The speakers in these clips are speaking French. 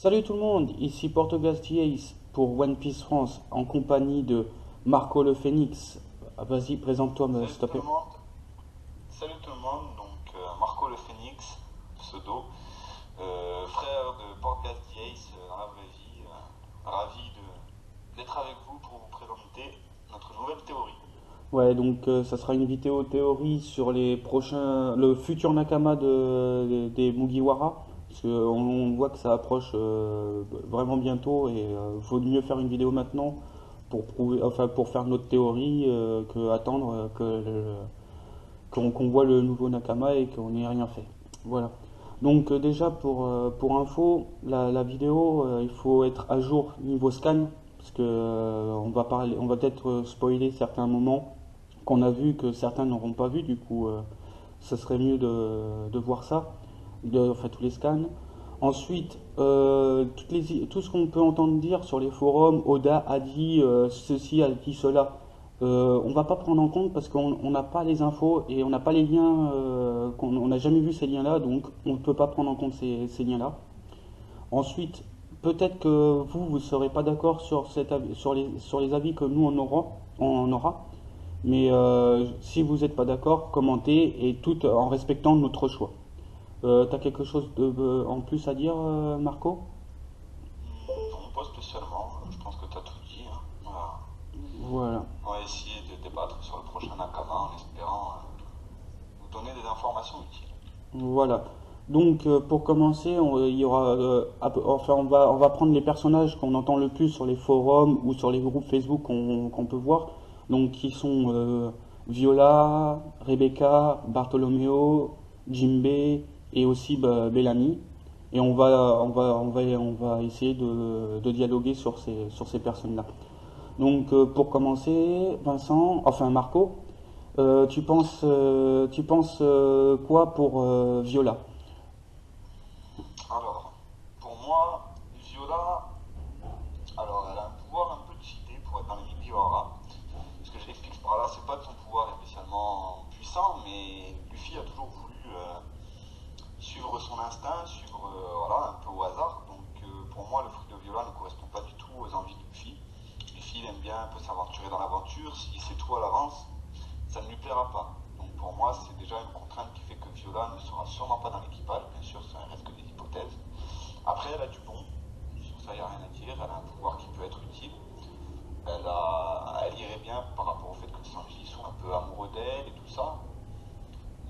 Salut tout le monde, ici Portugaz TAs pour One Piece France en compagnie de Marco le Phénix. Vas-y, présente-toi, s'il Salut te tout plaît. le monde, salut tout le monde, donc Marco le Phénix, pseudo, frère de Portgas Diace dans la vraie vie, ravi d'être avec vous pour vous présenter notre nouvelle théorie. Ouais, donc ça sera une vidéo théorie sur le futur Nakama des Mugiwara. Parce qu'on voit que ça approche vraiment bientôt et vaut mieux faire une vidéo maintenant pour prouver, enfin pour faire notre théorie que attendre qu'on voit le nouveau Nakama et qu'on n'ait rien fait. Voilà. Donc déjà pour info, la vidéo, il faut être à jour niveau scan parce que on va peut-être spoiler certains moments qu'on a vus que certains n'auront pas vu. Du coup, ça serait mieux de voir ça, enfin tous les scans. Ensuite, tout ce qu'on peut entendre dire sur les forums, Oda a dit ceci, a dit cela. On va pas prendre en compte parce qu'on n'a pas les infos et on n'a pas les liens, on n'a jamais vu ces liens-là, donc on ne peut pas prendre en compte ces liens-là. Ensuite, peut-être que vous ne serez pas d'accord sur les avis que nous on aura, mais si vous n'êtes pas d'accord, commentez et tout en respectant notre choix. T'as quelque chose en plus à dire, Marco? Non, pas spécialement, je pense que tu as tout dit, hein. Voilà. On va essayer de débattre sur le prochain Nakama en espérant vous donner des informations utiles. Voilà. Donc pour commencer, il y aura, enfin on va prendre les personnages qu'on entend le plus sur les forums ou sur les groupes Facebook qu'on peut voir. Donc qui sont Viola, Rebecca, Bartolomeo, Jimbe et aussi Bellamy. Et on va essayer de dialoguer sur ces personnes-là. Donc pour commencer, Vincent, enfin Marco, tu penses quoi pour Viola? Alors, pour moi, Viola, alors elle a un pouvoir un peu cheaté pour être dans les Mugiwara. Ce que je l'explique par là, c'est pas que son pouvoir est spécialement puissant, mais Luffy a toujours voulu suivre son instinct, suivre voilà, un peu au hasard. Donc pour moi, le fruit de Viola ne correspond pas du tout aux envies de Luffy. Luffy, il aime bien un peu s'aventurer dans l'aventure. S'il sait tout à l'avance, ça ne lui plaira pas. Donc pour moi, c'est déjà une contrainte qui fait que Viola ne sera sûrement pas dans l'équipage. Bien sûr, ça reste que des hypothèses. Après, elle a du bon. Sur ça, il n'y a rien à dire. Elle a un pouvoir qui peut être utile. Elle irait bien par rapport au fait que Sanji soit un peu amoureux d'elle et tout ça.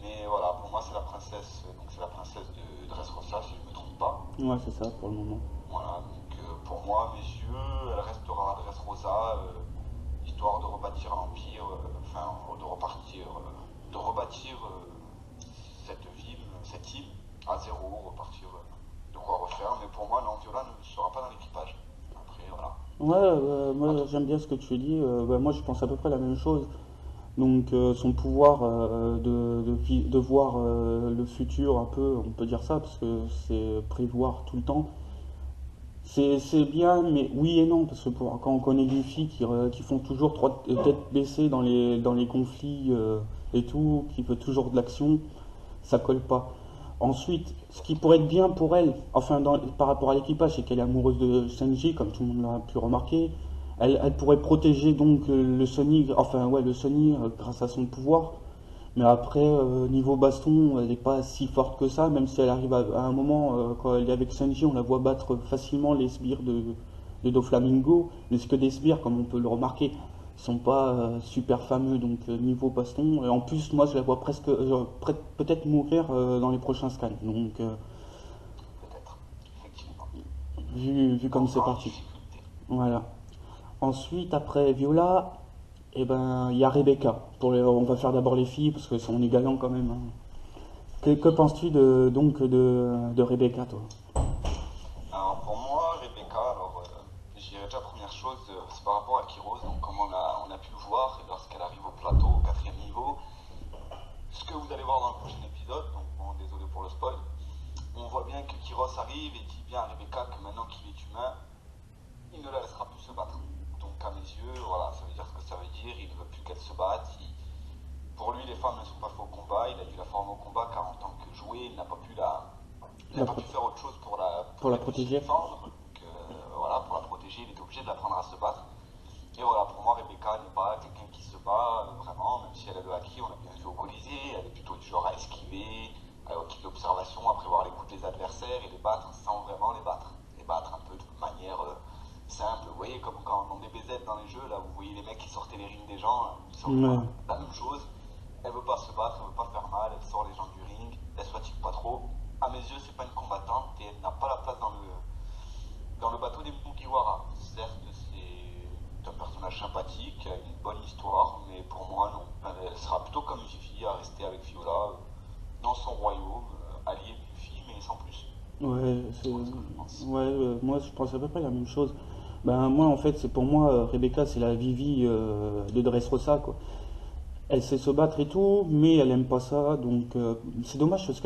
Mais voilà, pour moi, c'est la princesse. Donc c'est la princesse de Dressrosa, si je ne me trompe pas. Ouais, c'est ça pour le moment. Voilà, donc pour moi, mes yeux, elle restera à Dressrosa, histoire de rebâtir l'Empire, enfin, de rebâtir cette ville, cette île à zéro, repartir, de quoi refaire. Mais pour moi, non, Viola ne sera pas dans l'équipage. Après, voilà. Ouais, À moi toi. j'aime bien ce que tu dis. Moi je pense à peu près la même chose. Donc son pouvoir de voir le futur un peu, on peut dire ça, parce que c'est prévoir tout le temps. C'est bien, mais oui et non, parce que quand on connaît des filles qui font toujours trois têtes baissées dans les conflits et tout, qui veut toujours de l'action, ça colle pas. Ensuite, ce qui pourrait être bien pour elle, enfin par rapport à l'équipage, c'est qu'elle est amoureuse de Sanji, comme tout le monde l'a pu remarquer. Elle pourrait protéger donc le Sonic, enfin ouais le Sonic grâce à son pouvoir. Mais après, niveau baston, elle n'est pas si forte que ça, même si elle arrive à un moment, quand elle est avec Sanji, on la voit battre facilement les sbires de Doflamingo. Mais c'est que des sbires, comme on peut le remarquer, ils sont pas super fameux, donc niveau baston. Et en plus, moi, je la vois presque, peut-être mourir dans les prochains scans. Donc, Peut-être, effectivement. vu comme c'est Encore en parti. difficulté. Voilà. Ensuite, après Viola, eh ben, il y a Rebecca. On va faire d'abord les filles, parce que on est galant quand même, hein. Que penses-tu de Rebecca, toi? Alors pour moi, Rebecca, je dirais déjà première chose, c'est par rapport à Kyros, donc comme on a pu le voir lorsqu'elle arrive au plateau, au quatrième niveau, ce que vous allez voir dans le prochain épisode, donc bon, désolé pour le spoil, on voit bien que Kyros arrive et dit bien à Rebecca que maintenant qu'il est humain, il ne la laissera plus se battre. Donc à mes yeux, voilà, ça veut dire ce que ça veut dire, il ne veut plus qu'elle se batte. Pour lui, les femmes ne sont pas faites au combat, il a dû la former au combat car en tant que jouet, il n'a pas pu La faire autre chose pour pour la qu'elle puisse se protéger? défendre. d'apprendre à se battre. Et voilà, pour moi, Rebecca n'est pas quelqu'un qui se bat vraiment, même si elle a le haki, on l'a bien vu au Colisée, elle est plutôt du genre à esquiver, au kit d'observation, à prévoir les coups des adversaires et les battre sans vraiment les battre. Les battre un peu de manière simple. Vous voyez, comme quand dans des BZ dans les jeux, là, vous voyez les mecs qui sortaient les rings des gens, ils sortent Ouais. la même chose. Elle veut pas se battre, elle veut pas faire mal, elle sort les gens du ring, elle se fatigue pas trop. À mes yeux, c'est pas une combattante et elle n'a pas la place dans le bateau des Mugiwara. Certes, c'est un personnage sympathique, elle a une bonne histoire, mais pour moi, non. Elle sera plutôt comme Vivi, à rester avec Viola dans son royaume, allié de Luffy, mais sans plus. Ouais, Moi, ce que je pense. ouais, moi je pense à peu près la même chose. Ben moi en fait c'est pour moi Rebecca c'est la Vivi de Dressrosa quoi. Elle sait se battre et tout, mais elle aime pas ça, donc c'est dommage parce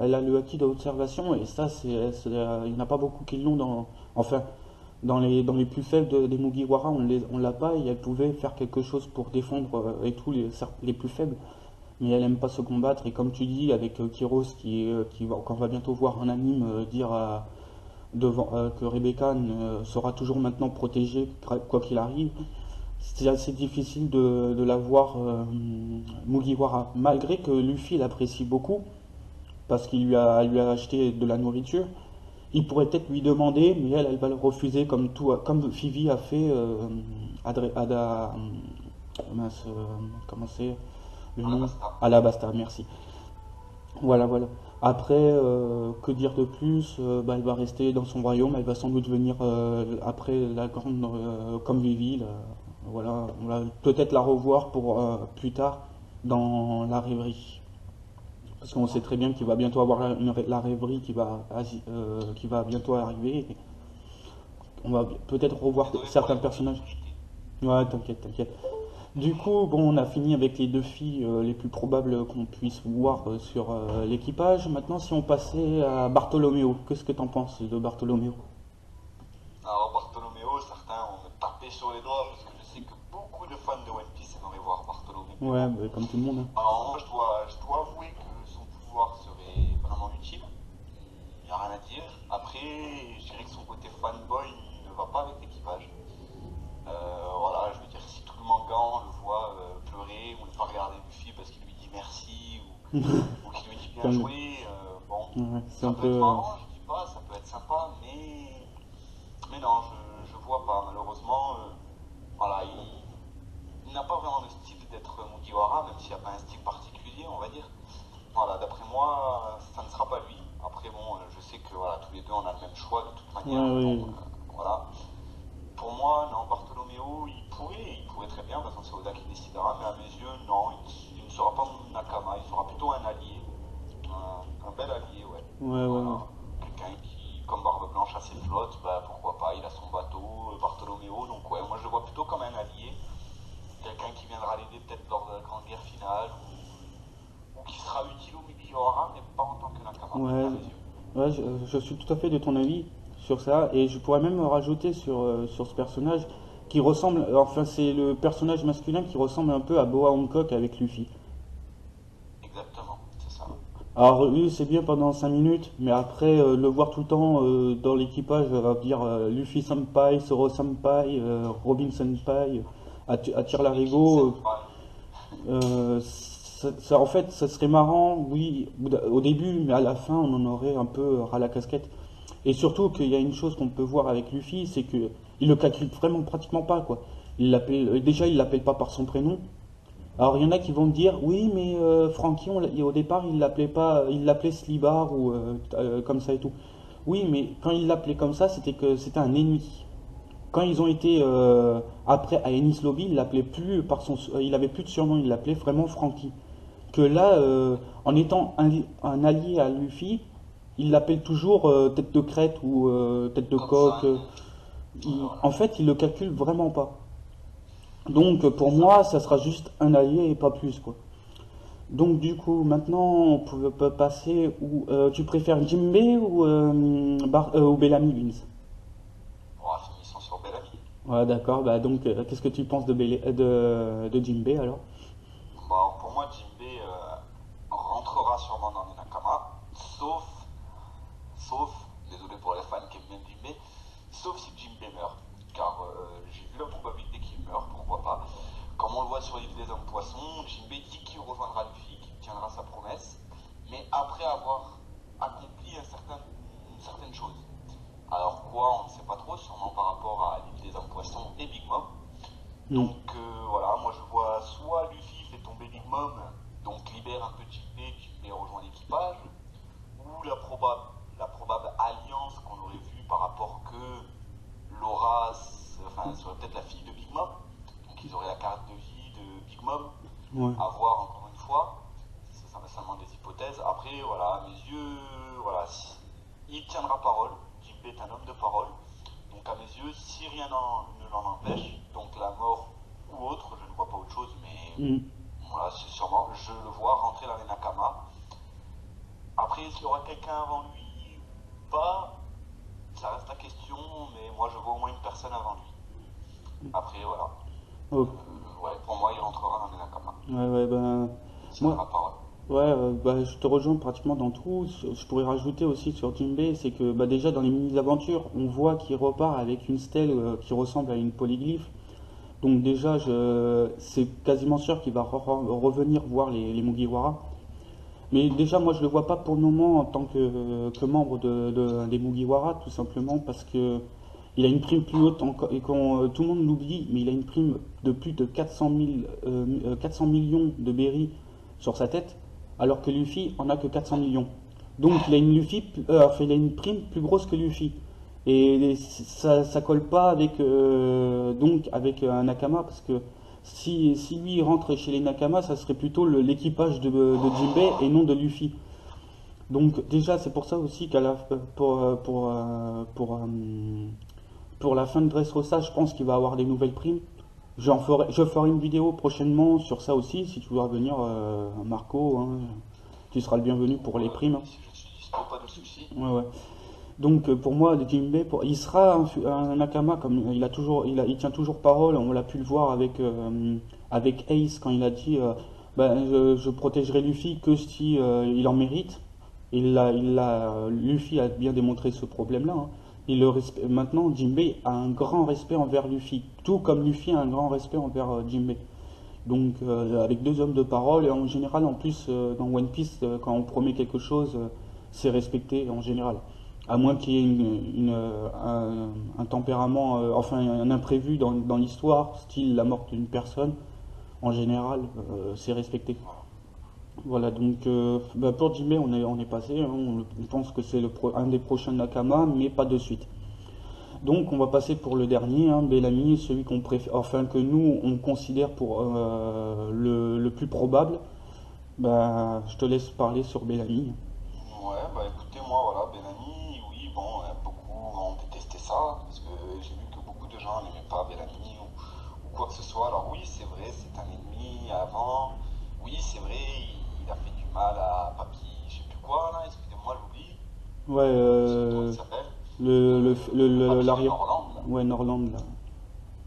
elle a le acquis d'observation et ça il n'y en a pas beaucoup qui l'ont enfin dans les plus faibles des Mugiwara on l'a pas et elle pouvait faire quelque chose pour défendre et tout les plus faibles. Mais elle aime pas se combattre et comme tu dis avec Kiros qu'on va bientôt voir un anime dire que Rebecca sera toujours maintenant protégée quoi qu'il arrive, c'est assez difficile de la voir Mugiwara malgré que Luffy l'apprécie beaucoup parce qu'il lui a acheté de la nourriture. Il pourrait peut-être lui demander, mais elle va le refuser comme Vivi a fait mince, comment c'est le nom Alabasta. Alabasta, merci. Voilà. Après, que dire de plus bah, elle va rester dans son royaume, elle va sans doute venir après la grande comme Vivi. Voilà, on va peut-être la revoir pour plus tard dans la rêverie. Parce qu'on sait très bien qu'il va bientôt avoir la rêverie qui va bientôt arriver. On va peut-être revoir Désolé pour certains les bruits personnages. que j'étais. Ouais, t'inquiète. Du coup, bon, on a fini avec les deux filles les plus probables qu'on puisse voir sur l'équipage. Maintenant, si on passait à Bartholoméo, qu'est-ce que t'en penses de Bartholoméo? Alors, Bartholoméo, certains ont me tapé sur les doigts parce que je sais que beaucoup de fans de One Piece aimeraient voir Bartholoméo. Ouais, bah, comme tout le monde, hein. Alors, moi, je dois avouer que son pouvoir serait vraiment utile. Il n'y a rien à dire. Après, je dirais que son côté fanboy ne va pas avec l'équipage. Voilà, je veux dire, si tout le manga on le voit pleurer ou ne pas regarder Luffy parce qu'il lui dit merci ou qu'il lui dit bien Comme- joué, bon, ouais, c'est ça un peut être peu. marrant, je dis pas, ça peut être sympa, mais non, je vois pas, malheureusement. Voilà, il n'a pas vraiment le style d'être Mugiwara, même s'il n'y a pas un style particulier, on va dire. Voilà, d'après moi, ça ne sera pas lui. Après, bon, je sais que voilà, tous les deux on a le même choix de toute Ouais, manière, oui. donc voilà. Pour moi, non, Bartholoméo, il pourrait très bien, de toute façon c'est Oda qui décidera, mais à mes yeux, non, il ne sera pas Nakama, il sera plutôt un allié, un bel allié, ouais. Ouais. Voilà, quelqu'un qui, comme Barbe Blanche, a ses flottes, bah pourquoi pas, il a son bateau, Bartholoméo, donc ouais, moi je le vois plutôt comme un allié, quelqu'un qui viendra l'aider peut-être lors de la Grande Guerre finale, ou qui sera utile au Mugiwara, mais pas en tant que Nakama, Ouais, à mes yeux. ouais, je suis tout à fait de ton avis sur ça. Et je pourrais même rajouter sur ce personnage qui ressemble. Enfin, c'est le personnage masculin qui ressemble un peu à Boa Hancock avec Luffy. Exactement, c'est ça. Alors lui c'est bien pendant 5 minutes, mais après le voir tout le temps dans l'équipage à dire Luffy Senpai, Zoro Senpai, Robin Senpai, attire l'arigot, en fait ça serait marrant, oui, au début, mais à la fin on en aurait un peu ras la casquette. Et surtout qu'il y a une chose qu'on peut voir avec Luffy, c'est que il le calcule vraiment pratiquement pas quoi. Déjà il l'appelle pas par son prénom. Alors il y en a qui vont me dire oui mais Frankie au départ il l'appelait pas il l'appelait Slibar ou comme ça et tout. Oui mais quand il l'appelait comme ça c'était que c'était un ennemi. Quand ils ont été après à Ennis Lobby il l'appelait plus il avait plus de surnom il l'appelait vraiment Frankie. Que là en étant un allié à Luffy il l'appelle toujours tête de crête ou tête de Comme ça, coque. En voilà. fait il le calcule vraiment pas. Donc pour C'est ça. moi, ça sera juste un allié et pas plus quoi. Donc du coup, maintenant peut passer où tu préfères Jimbe ou Bellamy Beans? On va finir sur Bellamy. Ouais, d'accord. Bah donc qu'est-ce que tu penses de Jimbe alors? Bon, pour moi, Jinbei rentrera sûrement dans les Nakama, sauf, désolé pour les fans qui aiment bien Jinbei, sauf si Jinbei meurt. Car Mm. Donc voilà, moi je vois soit Luffy fait tomber Big Mom, donc libère un peu Jinbei, Jinbei rejoint l'équipage, ou la probable alliance qu'on aurait vue par rapport que Laura, enfin, serait peut-être la fille de Big Mom, donc ils auraient la carte de vie de Big Mom, Ouais. à voir encore une fois, ça reste seulement des hypothèses. Après, voilà, à mes yeux, voilà, il tiendra parole, Jinbei est un homme de parole, donc à mes yeux, si rien ne l'en empêche, donc la mort ou autre, je ne vois pas autre chose, mais Mm. voilà, c'est sûrement, je le vois rentrer dans les Nakama. Après, est-ce qu'il y aura quelqu'un avant lui ou pas? Ça reste la question, mais moi je vois au moins une personne avant lui. Après, voilà. Oh. Ouais, pour moi, il rentrera dans les Nakama. Ouais, ouais, ben, Il moi, tiendra parole. ouais, bah, je te rejoins pratiquement dans tout. Je pourrais rajouter aussi sur Jinbei, c'est que bah, déjà dans les mini-aventures, on voit qu'il repart avec une stèle qui ressemble à une polyglyphe. Donc déjà, c'est quasiment sûr qu'il va revenir voir les Mugiwara. Mais déjà, moi, je le vois pas pour le moment en tant que membre des Mugiwara, tout simplement parce que il a une prime plus haute et quand tout le monde l'oublie, mais il a une prime de plus de 400 millions de berries sur sa tête, alors que Luffy en a que 400 millions. Donc enfin, il a une prime plus grosse que Luffy. Et ça colle pas avec un Nakama parce que si lui rentre chez les Nakama, ça serait plutôt l'équipage de Jinbei et non de Luffy. Donc déjà c'est pour ça aussi qu'à la pour la fin de Dressrosa, je pense qu'il va avoir des nouvelles primes. Je ferai une vidéo prochainement sur ça aussi, si tu veux revenir, Marco, hein, tu seras le bienvenu pour les primes. Si je suis dispo, pas de soucis. Ouais, ouais. Donc pour moi, Jinbei, il sera un Nakama comme il tient toujours parole. On l'a pu le voir avec Ace quand il a dit, je protégerai Luffy que si il en mérite. Luffy a bien démontré ce problème-là, hein. Maintenant, Jinbei a un grand respect envers Luffy, tout comme Luffy a un grand respect envers Jinbei. Donc avec deux hommes de parole et en général, en plus dans One Piece, quand on promet quelque chose, c'est respecté en général. À moins qu'il y ait un tempérament, enfin un imprévu dans l'histoire, style la mort d'une personne, en général, c'est respecté. Voilà, donc bah, pour Jinbei, on est passé, hein, on pense que c'est un des prochains Nakama, mais pas de suite. Donc on va passer pour le dernier, hein, Bellamy, celui qu'on préfère, enfin que nous on considère pour le plus probable. Bah, je te laisse parler sur Bellamy. Ouais, bah écoutez, moi voilà, Bellamy, oui, bon, beaucoup ont détesté ça, parce que j'ai vu que beaucoup de gens n'aimaient pas Bellamy ou quoi que ce soit. Alors oui, c'est vrai, c'est un ennemi avant. Oui, c'est vrai, il a fait du mal à Papy, je sais plus quoi, là, excusez-moi, j'oublie. Ouais, Je sais plus comment il s'appelle. Papy l'arrière. Norland, là. Ouais, Norland là.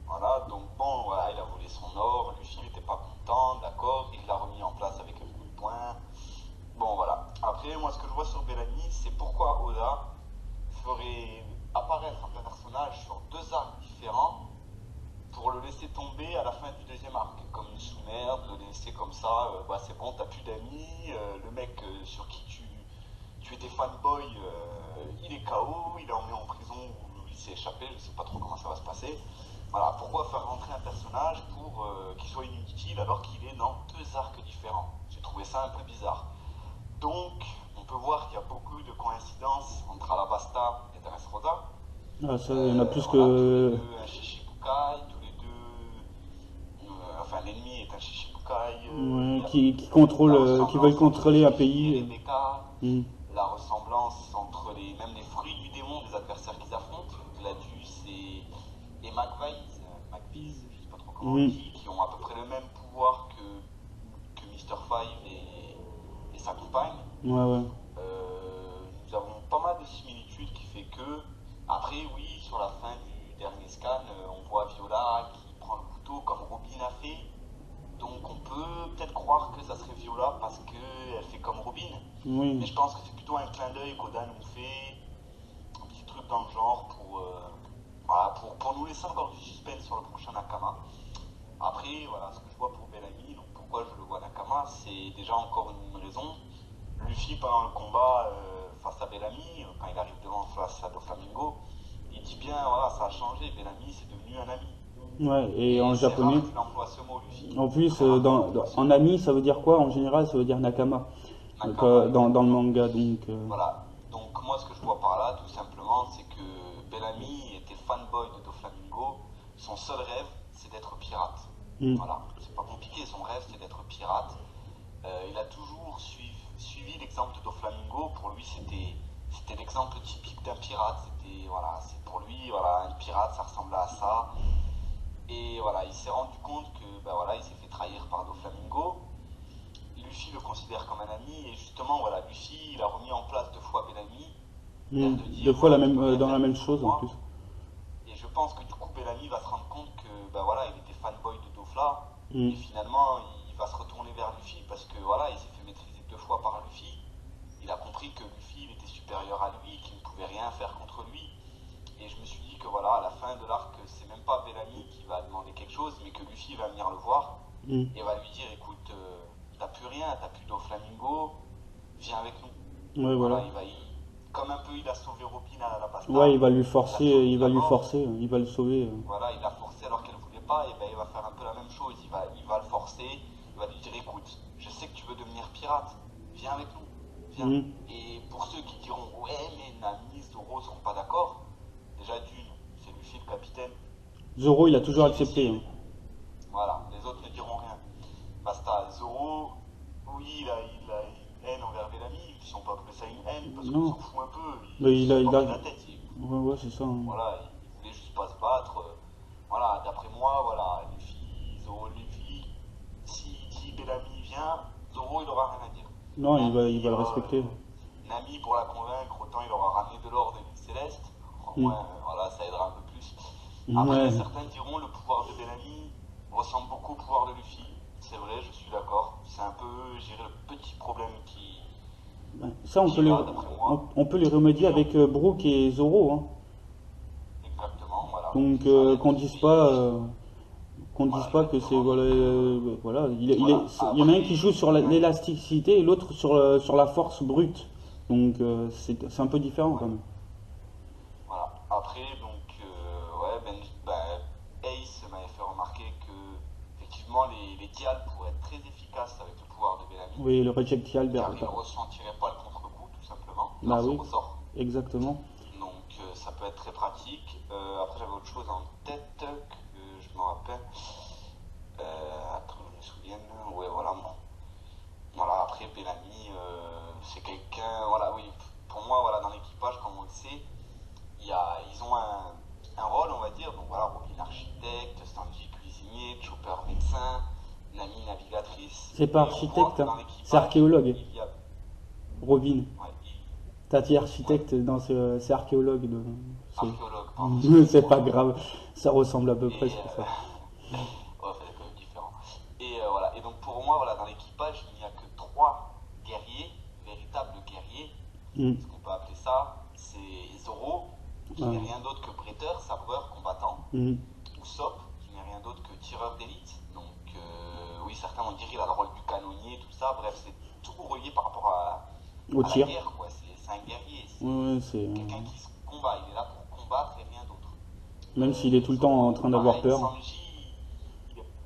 Voilà, donc bon, voilà, il a volé son or, Luffy n'était pas content, d'accord, il l'a remis en place avec un coup de poing. Bon, voilà. Après, moi, ce que je vois sur Bellamy, c'est pourquoi Oda ferait apparaître un personnage sur deux arcs différents pour le laisser tomber à la fin du deuxième arc, comme une sous-merde, le laisser comme ça, bah c'est bon, t'as plus d'amis, le mec sur qui tu étais fanboy, il est KO, il est emmené en prison ou il s'est échappé, je sais pas trop comment ça va se passer. Voilà, pourquoi faire rentrer un personnage pour qu'il soit inutile alors qu'il est dans deux arcs différents? J'ai trouvé ça un peu bizarre. Donc, on peut voir qu'il y a beaucoup de coïncidences entre Alabasta et Dressrosa. Ah, ça, il y en a plus Voilà, tous les que. deux un Shichibukai, tous les deux. Enfin, l'ennemi est un Shichibukai. Ouais, Il y a qui contrôle, la qui veulent ressemblance entre contrôler un Luffy et pays. Rebecca, Hmm. la ressemblance entre même les fruits du démon des adversaires qu'ils affrontent, Gladius et McVise, je sais pas trop comment on Hmm. dit, qui ont à peu près le même pouvoir que Mr. Five et sa compagne. Ouais, ouais. Nous avons pas mal de similitudes qui fait que, après, oui, sur la fin du dernier scan, on voit Viola qui prend le couteau comme Robin a fait. Donc on peut peut-être croire que ça serait Viola parce qu'elle fait comme Robin. Oui. Mais je pense que c'est plutôt un clin d'œil qu'Oda nous fait, un petit truc dans le genre voilà, pour nous laisser encore du suspense sur le prochain Nakama. Après, voilà, ce que je vois pour Bellamy, donc pourquoi je le vois Nakama, c'est déjà encore une raison. Luffy, pendant le combat face à Bellamy, quand il arrive devant face à Doflamingo, il dit bien, voilà, ça a changé, Bellamy c'est devenu un ami. Ouais, et en Et c'est rare japonais. qu'il emploie ce mot, Luffy. En plus, Très rare qu'il emploie ce en mot. ami, ça veut dire quoi? En général, ça veut dire nakama. Donc, Nakama, dans le exactement. manga, donc. Voilà. Donc moi, ce que je vois par là, tout simplement, c'est que Bellamy était fanboy de Doflamingo. Son seul rêve, c'est d'être pirate. Hmm. Voilà. C'est pas compliqué. Son rêve, c'est d'être pirate. Il a toujours suivi l'exemple de Doflamingo. Pour lui, c'était l'exemple typique d'un pirate. C'était voilà, c'est pour lui, voilà, un pirate, ça ressemblait à ça. Et voilà, il s'est rendu compte que, ben voilà, il s'est fait trahir par Doflamingo. Luffy le considère comme un ami et justement, voilà, Luffy, il a remis en place deux fois Bellamy, l'air Hmm. de Deux dire, fois voilà, tu peux rien dans faire la même contre chose en moi. plus. Et je pense que du coup, Bellamy va se rendre compte que, ben voilà, il était fanboy de Dofla. Hmm. Et finalement, il va se retourner vers Luffy parce que voilà, il s'est fait maîtriser deux fois par Luffy. Il a compris que Luffy, il était supérieur à lui, qu'il ne pouvait rien faire contre lui. Et je me suis dit que voilà, à la fin de l'arc, c'est même pas Bellamy qui va demander quelque chose, mais que Luffy va venir le voir Hmm. et va lui dire, écoute, t'as plus rien, t'as plus Doflamingo, viens avec nous. Ouais, voilà. Voilà, comme un peu il a sauvé Robin à la Ouais, Basta, il va lui il l'a forcer, sauvé il de va la lui mort. forcer, il va le sauver. Voilà, il l'a forcé alors qu'elle voulait pas, et ben il va faire un peu la même chose. Il va le forcer, il va lui dire, écoute, je sais que tu veux devenir pirate, viens avec nous, viens. Hmm. Et pour ceux qui diront, ouais, mais Nami, Zoro seront pas d'accord, déjà d'une, c'est Luffy le capitaine Zoro, il a toujours qui accepté. décide. Voilà, les autres ne diront rien. Basta, Zoro, oui, il a une haine envers Bellamy, si on peut appeler ça une haine, parce qu'il Non, s'en fout un peu, mais il s'est pas il a. pris la tête. Ouais, ouais, c'est ça. Voilà, il voulait juste pas se battre. Voilà, d'après moi, voilà, Luffy, Zoro, Luffy, si dit Bellamy vient, Zoro il aura rien à dire. Non, il Nami, va le respecter. Nami pour la convaincre, autant il aura ramené de l'or de l'île céleste. Au Hmm. moins, voilà, ça aidera un peu plus. Après, Ouais. certains diront le pouvoir de Bellamy ressemble beaucoup au pouvoir de Luffy. C'est vrai, je suis d'accord. C'est un peu, je dirais, le petit problème Ça, qui est là, d'après moi. on peut les remédier Et avec Brook et Zoro, hein. exactement, voilà. Donc, C'est ça, il y a qu'on des dise soucis. pas. Qu'on dise Voilà, pas que c'est exactement. voilà, Donc, voilà voilà. il y en a un Après, qui joue sur ouais, l'élasticité et l'autre sur la force brute, donc c'est un peu différent ouais. quand même. Voilà. Après, donc, ouais, Ace m'avait fait remarquer que, effectivement, les dials pourraient être très efficaces avec le pouvoir de Bellamy, Oui, le projectile car il ne ressentirait pas le contre-coup, tout simplement, bah grâce au oui, ressort. exactement. Donc, ça peut être très pratique. Après, j'avais autre chose en tête que je me rappelle. Attends, je me souviens. Ouais, voilà, bon. Voilà, après, Bellamy, c'est quelqu'un. Voilà, oui, pour moi, voilà, dans l'équipage, comme on le sait, ils ont un rôle, on va dire. Donc voilà, Robin architecte, Sanji cuisinier, Chopper médecin, Nami navigatrice. C'est pas Et on voit architecte, que hein. dans C'est l'équipage, archéologue. il y a. Robin, Ouais, t'as dit ouais, architecte dans c'est archéologue. archéologue, pardon, C'est excusez-moi. pas grave, ça ressemble à peu près, Et, c'est pour ça. ouais, c'est quand même différent. Et voilà. Et donc pour moi, voilà, dans l'équipage, il n'y a que trois guerriers, véritables guerriers. Hmm. Ce qu'on peut appeler ça, c'est Zoro, qui Ouais. n'est rien d'autre que prêteur, sabreur, combattant, Hmm. ou Sop, qui n'est rien d'autre que tireur d'élite. Donc oui, certains vont dire qu'il a le rôle du canonnier, tout ça. Bref, c'est tout relié par rapport Au à la tir. guerre, quoi. C'est un guerrier, c'est Ouais, ouais, c'est quelqu'un qui se combat. Il est là pour combattre et rien d'autre. même s'il est tout le temps en Zoro, train d'avoir pareil, peur. Sanji,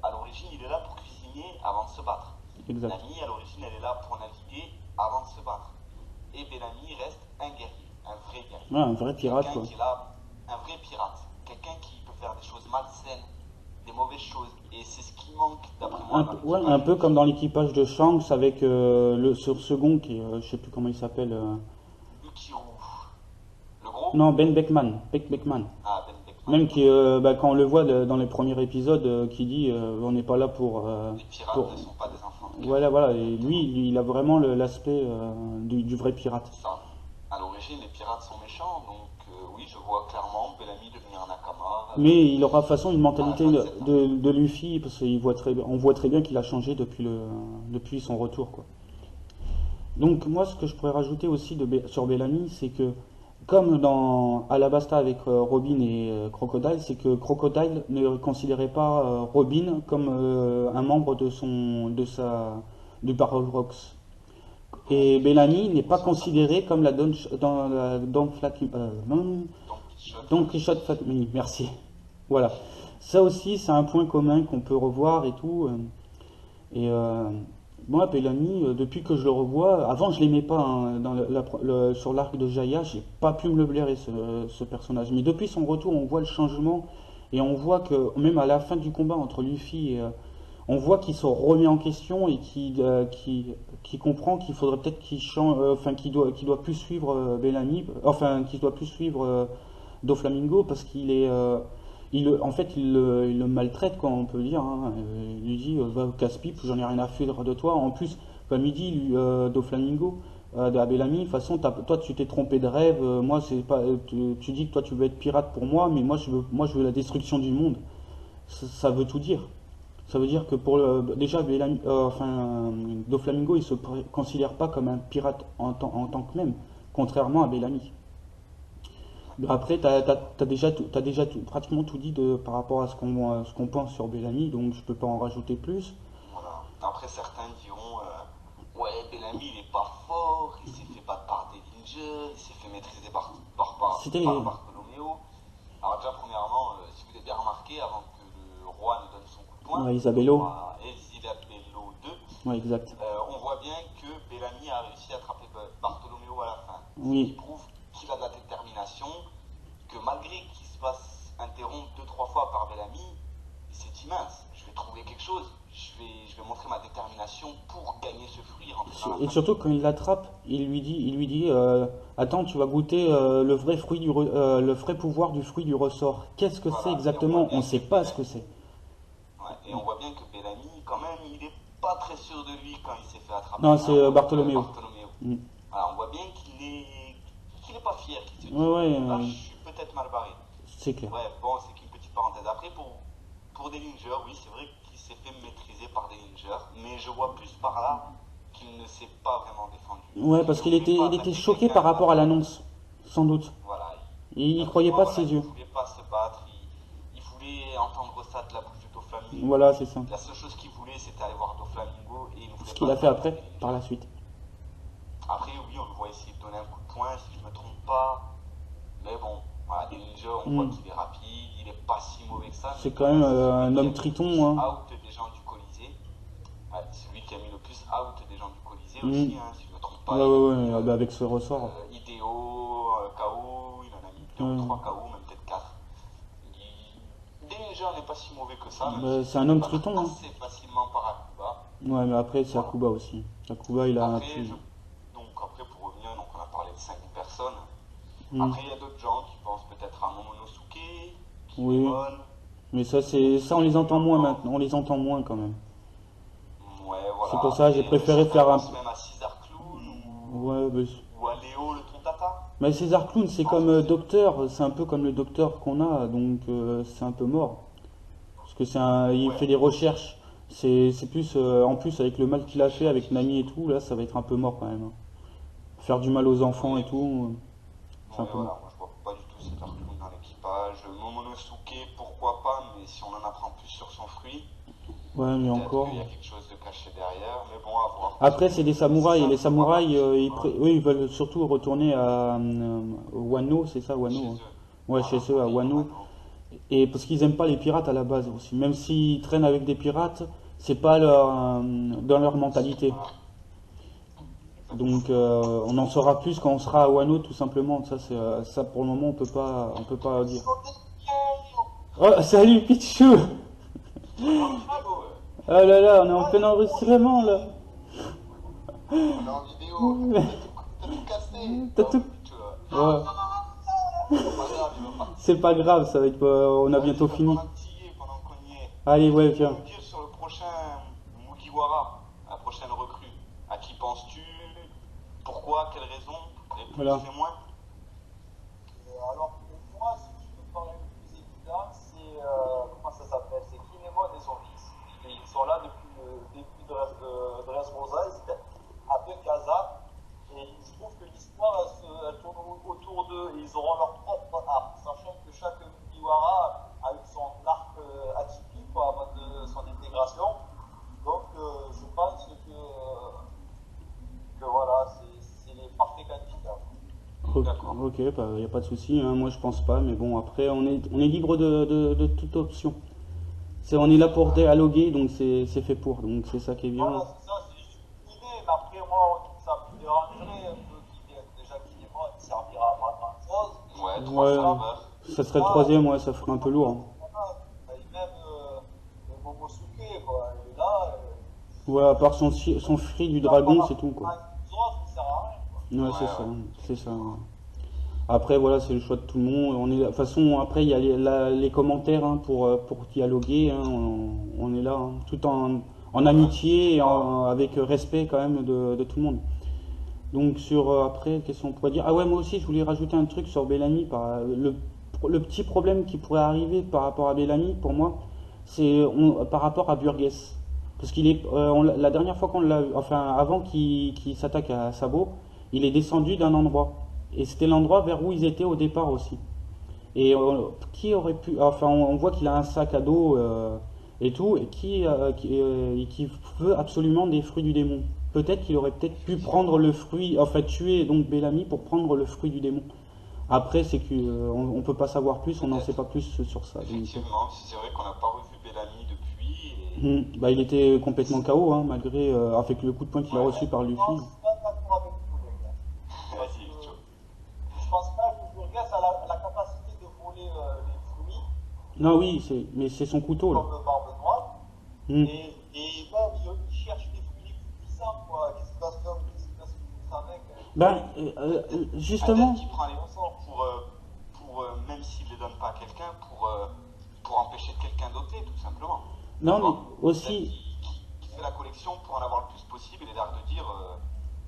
à l'origine, il est là pour cuisiner avant de se battre. Exact. Nami, à l'origine, elle est là pour naviguer avant de se battre. Et Bellamy reste un guerrier, un vrai guerrier. Ouais, un vrai pirate, Quelqu'un quoi. qui est là, un vrai pirate. Quelqu'un qui peut faire des choses malsaines, des mauvaises choses. Et c'est ce qui manque, d'après moi, dans Ouais, un l'équipage. peu comme dans l'équipage de Shanks avec le second qui est, je sais plus comment il s'appelle. Ukiru. Le gros. Non, Ben Beckman. Beckman. Ah, Ben Beckman. Même qui, quand on le voit dans les premiers épisodes, qui dit on n'est pas là pour, Les pirates pour. ne sont pas des enfants de cœur. Voilà, voilà. Et Exactement. lui, il a vraiment l'aspect du vrai pirate. C'est ça. À l'origine, les pirates sont méchants, donc oui, je vois clairement Bellamy devenir un Nakama. Mais il aura de toute façon une mentalité À 27 ans. de Luffy, parce qu'on voit très bien qu'il a changé depuis son retour, quoi. Donc moi, ce que je pourrais rajouter aussi sur Bellamy, c'est que comme dans Alabasta avec Robin et Crocodile, c'est que Crocodile ne considérait pas Robin comme un membre du Barrel Rocks. Et Bellamy n'est pas considéré comme la Don Donc, Quixote Family, merci. Voilà. Ça aussi, c'est un point commun qu'on peut revoir et tout. Et moi, Bellamy, depuis que je le revois, avant je l'aimais pas hein, dans sur l'arc de Jaya, j'ai pas pu me le blairer ce personnage. Mais depuis son retour, on voit le changement et on voit que même à la fin du combat entre Luffy et on voit qu'il se remet en question et qu'il comprend qu'il faudrait peut-être qu'il change, enfin qu'il doit plus suivre Bellamy, enfin qu'il doit plus suivre Doflamingo parce qu'il est en fait, il le maltraite, quoi, on peut dire. Hein. Il lui dit va au casse-pipe, j'en ai rien à foutre de toi. En plus, comme il dit, Doflamingo, à Bellamy, de toute façon, toi, tu t'es trompé de rêve. Moi, c'est pas, tu dis que toi, tu veux être pirate pour moi, mais moi, je veux la destruction du monde. Ça veut tout dire. Ça veut dire que déjà, Bellamy, Doflamingo, il se considère pas comme un pirate en tant que même, contrairement à Bellamy. Après, t'as déjà pratiquement tout dit par rapport à ce qu'on pense sur Bellamy, donc je peux pas en rajouter plus. Voilà. Après, certains diront ouais, Bellamy il est pas fort, il s'est fait battre par des ninjas, il s'est fait maîtriser par Bartolomeo. Alors, déjà, premièrement, si vous avez bien remarqué, avant que le roi ne donne son coup de poing, Ouais, Isabello. Isabello 2, Ouais, exact. on voit bien que Bellamy a réussi à attraper Bartolomeo à la fin. Oui. Il prouve qu'il a de la détermination, que malgré qu'il se fasse interrompre 2-3 fois par Bellamy, il s'est dit mince, je vais trouver quelque chose, je vais montrer ma détermination pour gagner ce fruit. Et surtout quand il l'attrape, il lui dit attends, tu vas goûter le vrai le vrai pouvoir du fruit du ressort. Qu'est-ce que c'est exactement? On ne sait pas ce que c'est. Ouais, et on voit bien que Bellamy, quand même, il n'est pas très sûr de lui quand il s'est fait attraper. Non, c'est Bartolomeo. Alors on voit bien qu'il est pas fier, qu'il se dit ouais, là je suis peut-être mal barré. C'est clair. Ouais, bon, c'est qu'une petite parenthèse. Après, pour des ninjas, oui, c'est vrai qu'il s'est fait maîtriser par des ninjas, mais je vois plus par là qu'il ne s'est pas vraiment défendu. Ouais, parce qu'il était choqué par rapport à l'annonce, sans doute. Voilà. Il ne croyait pas de ses yeux. Il ne voulait pas se battre, il voulait entendre ça de la bouche de Doflamingo. Voilà, c'est ça. La seule chose qu'il voulait, c'était aller voir Doflamingo et il ne voulait ce qu'il a fait après, par la suite. Après, oui, on le voit essayer de donner un coup de poing, si je ne me trompe pas. Mais bon, voilà, des ninjas, on voit qu'il est rapide, il est pas si mauvais que ça. C'est quand même un homme triton. Out des gens du Colisée. Ouais, c'est lui qui a mis le plus out des gens du Colisée aussi, hein, si je ne me trompe pas. Ouais, avec ce ressort. Idéo, KO, il en a mis 2 ou 3 KO, même peut-être 4. Des ninjas, on n'est pas si mauvais que ça. C'est un homme triton. Assez facilement par Akuba. Ouais, mais après, c'est Akuba aussi. Akuba, il a un petit. Donc après, pour revenir, donc on a parlé de 5 personnes. Après, il y a d'autres gens qui pensent peut-être à Momonosuke, Kinemon. Mais ça, on les entend moins maintenant. On les entend moins quand même. Ouais, voilà. C'est pour ça que j'ai préféré faire un. Même à César Clown ou à Léo le Tontata. Mais César Clown, c'est comme docteur. C'est un peu comme le docteur qu'on a, donc c'est un peu mort. Parce que il fait des recherches. C'est plus en plus avec le mal qu'il a fait avec Nami et tout, là, ça va être un peu mort quand même. Faire du mal aux enfants et tout. Moi je vois pas du tout César Clown dans l'équipage. Momonosuke, pourquoi pas, mais si on en apprend plus sur son fruit, ouais, mais encore. Il y a quelque chose de caché derrière, mais bon, à voir. Après, c'est des samouraïs, et les samouraïs, ils veulent surtout retourner à Wano, c'est ça, Wano? Ouais, chez eux, à Wano. Et parce qu'ils aiment pas les pirates à la base aussi. Même s'ils traînent avec des pirates, c'est pas dans leur mentalité. Donc on en saura plus quand on sera à Wano tout simplement. Ça pour le moment on peut pas dire. Oh salut Pichou. Ah là là, on est en plein enregistrement là. On est en vidéo. T'as tout cassé. T'as tout. Ouais. C'est pas grave, ça va être. On a bientôt fini. Allez, ouais, viens. Sur le prochain Mugiwara, la prochaine recrue, à qui penses-tu? Pourquoi? Quelle raison? Voilà. Alors, pour moi, si je peux parler le plus évident, c'est. Comment ça s'appelle? C'est Kinemon et son fils. Ils sont là depuis le début de Dressrosa, ils étaient à Bekaza. Et il se trouve que l'histoire elle tourne autour d'eux et ils auront leur propre arc, sachant que chaque Mugiwara a eu son arc atypique avant son intégration. Donc je pense que voilà, c'est les parfaits candidats. Ok, il n'y a pas de souci, hein, moi je pense pas, mais bon après on est libre de toute option. on est là pour dialoguer, donc c'est fait pour, donc c'est ça qui est bien. Voilà, c'est ça, c'est juste une idée, mais après, moi, ça me dérangerait un peu déjà qu'il est mort, il servira à pas grand chose. Ouais, trois Ouais, serveurs. ça serait le troisième, ouais, ça ferait un peu lourd, hein. Voilà, et même Momosuke, quoi, il est là, Ouais, à part son fruit du dragon, c'est tout, quoi. les autres, ça sert à rien, quoi. Ouais, c'est Ouais, ça, ouais. c'est ça. Après, voilà, c'est le choix de tout le monde. De toute façon, après, il y a les commentaires hein, pour dialoguer. Hein, on est là, hein, tout en amitié et avec respect quand même de tout le monde. Donc, après, qu'est-ce qu'on pourrait dire? Ah ouais, moi aussi, je voulais rajouter un truc sur Bellamy. Le petit problème qui pourrait arriver par rapport à Bellamy, pour moi, c'est par rapport à Burgess. Parce la dernière fois qu'on l'a, enfin, avant qu'il s'attaque à Sabo, il est descendu d'un endroit. Et c'était l'endroit vers où ils étaient au départ aussi. Et qui aurait pu. Enfin, on voit qu'il a un sac à dos et tout, et qui veut absolument des fruits du démon. Peut-être qu'il aurait peut-être pu prendre le fruit, enfin tuer donc Bellamy pour prendre le fruit du démon. Après, c'est qu'on peut pas savoir plus, on n'en sait pas plus sur ça. Effectivement, c'est vrai qu'on n'a pas revu Bellamy depuis. Et... Bah, il était complètement KO, hein, malgré avec le coup de poing qu'il a reçu par Luffy. Je suis pas d'accord avec vous, les gars. Parce Vas-y, que Joe. je pense pas que Burgess a la capacité de voler les fruits Non, oui, mais c'est son couteau là. comme Barbe Noire. Hmm. Et même, il cherche les fruits les plus puissants, quoi. Qu'est-ce qu'il va se foutre avec Ben, justement. Peut-être qu'il prend les ressorts même s'il ne les donne pas à quelqu'un, pour empêcher quelqu'un d'ôter, tout simplement. Non, D'accord. mais aussi. Qui fait la collection pour en avoir le plus possible et l'air de dire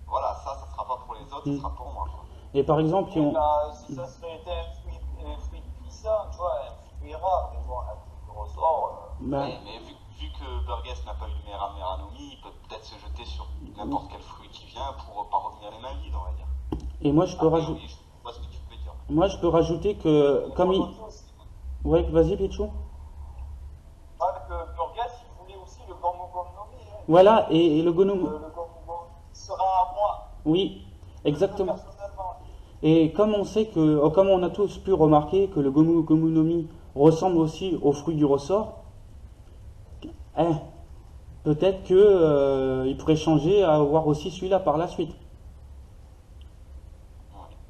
voilà, ça sera pas pour les autres, ça sera pour moi. Quoi. Et par exemple, Et là, si ça serait été un fruit puissant, tu vois, un fruit rare, mais bon, un fruit de ressort. ben, Ouais, mais vu que Burgess n'a pas eu le Meranomi, il peut peut-être se jeter sur n'importe quel fruit qui vient pour pas revenir les mains vides, on va dire. et moi je peux Après, rajouter. oui, je vois ce que tu peux dire. Moi je peux rajouter que comme il. Ouais, vas-y Pichou. Que Burgess, il voulait aussi le Gomu Gomu no Mi. Hein. Voilà, et le Gonom. Le Gomu Gomu sera à moi. Oui, exactement. Personnellement. Et comme on sait comme on a tous pu remarquer que le Gomu Gomu no Mi ressemble aussi au fruit du ressort, peut-être que il pourrait changer à avoir aussi celui-là par la suite.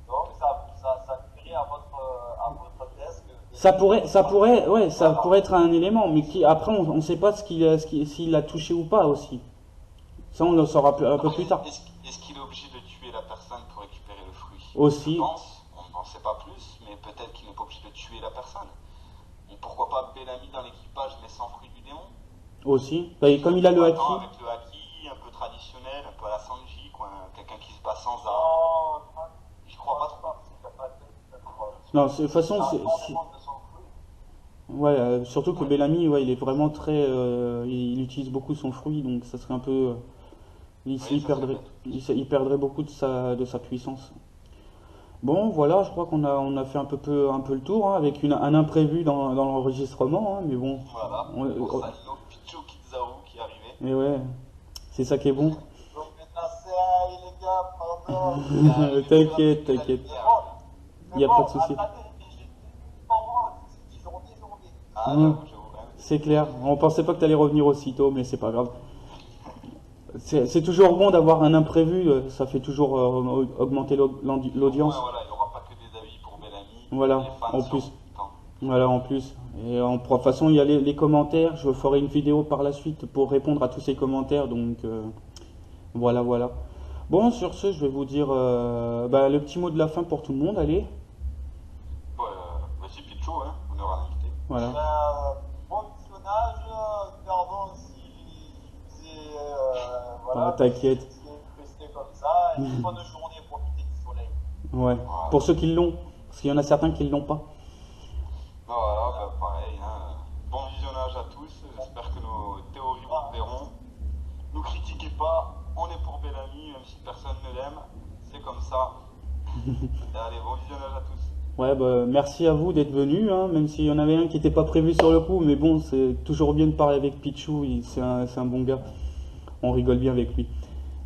Donc, ça crée à votre thèse que. Ça pourrait être un élément, mais après on ne sait pas s'il l'a touché ou pas aussi. Ça on le saura un peu plus tard. Est-ce qu'il est obligé de tuer la personne pour récupérer le fruit? Aussi. Je pense, on n'en sait pas plus, mais peut-être qu'il n'est pas obligé de tuer la personne. Et pourquoi pas Bellamy dans l'équipage, mais sans fruit du démon? Aussi. Bah, et comme il a le haki. Avec le haki, un peu traditionnel, un peu à la Sanji, quoi, quelqu'un qui se bat sans arme. Non, Je crois pas trop. Non, de toute façon, ouais, surtout que Bellamy, ouais, il est vraiment très, il utilise beaucoup son fruit, donc ça serait un peu, il perdrait beaucoup de sa puissance. Bon, voilà, je crois on a fait un peu le tour, hein, avec un imprévu dans l'enregistrement, hein, mais bon. Voilà, pour ça, Pichou Kizaru qui est arrivé. Mais ouais, c'est ça qui est bon. Donc maintenant, c'est les gars, pardon. T'inquiète, il n'y a pas de souci. Ah, Mmh. j'avoue. C'est clair, on pensait pas que tu allais revenir aussitôt, mais c'est pas grave. C'est toujours bon d'avoir un imprévu, ça fait toujours augmenter l'audience. Ouais, voilà, il n'y aura pas que des avis pour Bellamy. Voilà, Les fans en sont plus. contents. Voilà, en plus. Et de toute façon, il y a les commentaires. Je ferai une vidéo par la suite pour répondre à tous ces commentaires. Donc, voilà. Bon, sur ce, je vais vous dire le petit mot de la fin pour tout le monde. Allez. Vas-y, Pichou, hein, on aura l'invité. Voilà. Bon visionnage, pardon si vous ai. Voilà, T'inquiète. resté comme ça. Et bonne journée, profitez du soleil. Ouais. Pour ceux qui l'ont. Parce qu'il y en a certains qui ne l'ont pas. Voilà, pareil. Hein. Bon visionnage à tous. J'espère que nos théories vous plairont. Ne critiquez pas. On est pour Bellamy, même si personne ne l'aime. C'est comme ça. Allez, bon visionnage à tous. Ouais, merci à vous d'être venus, hein, même s'il y en avait un qui n'était pas prévu sur le coup, mais bon, c'est toujours bien de parler avec Pichou, c'est un bon gars, on rigole bien avec lui.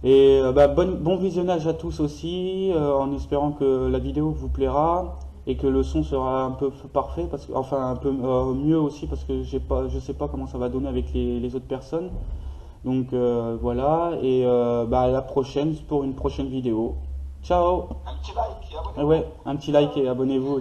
Et bon visionnage à tous aussi, en espérant que la vidéo vous plaira, et que le son sera un peu parfait, enfin un peu mieux aussi parce que je sais pas comment ça va donner avec les autres personnes. Donc voilà, et à la prochaine pour une prochaine vidéo. Ciao! Un petit like et abonnez-vous. Ouais, un petit like et abonnez-vous.